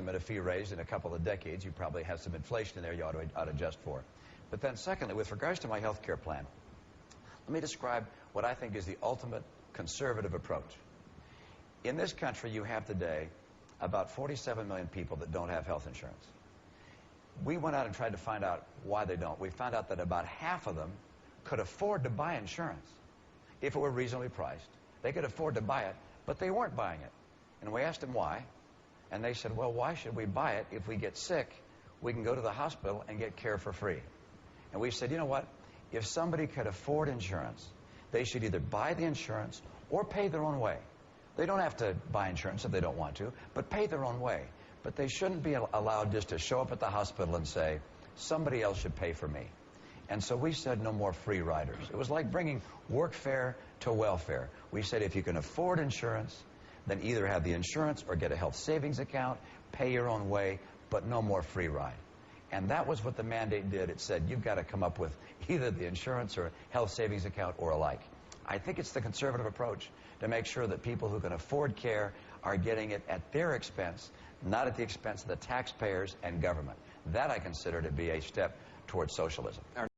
at a fee raised in a couple of decades. You probably have some inflation in there you ought to adjust for. But then secondly, with regards to my health care plan, let me describe what I think is the ultimate conservative approach. In this country, you have today about 47 million people that don't have health insurance. We went out and tried to find out why they don't. We found out that about half of them could afford to buy insurance if it were reasonably priced. They could afford to buy it, but they weren't buying it. And we asked them why, and they said, well, why should we buy it? If we get sick, we can go to the hospital and get care for free. And we said, you know what? If somebody could afford insurance, they should either buy the insurance or pay their own way. They don't have to buy insurance if they don't want to, but pay their own way. But they shouldn't be allowed just to show up at the hospital and say, somebody else should pay for me. And so we said no more free riders. It was like bringing workfare to welfare. We said if you can afford insurance, then either have the insurance or get a health savings account, pay your own way, but no more free ride. And that was what the mandate did. It said you've got to come up with either the insurance or health savings account or alike. I think it's the conservative approach to make sure that people who can afford care are getting it at their expense, not at the expense of the taxpayers and government. That I consider to be a step towards socialism.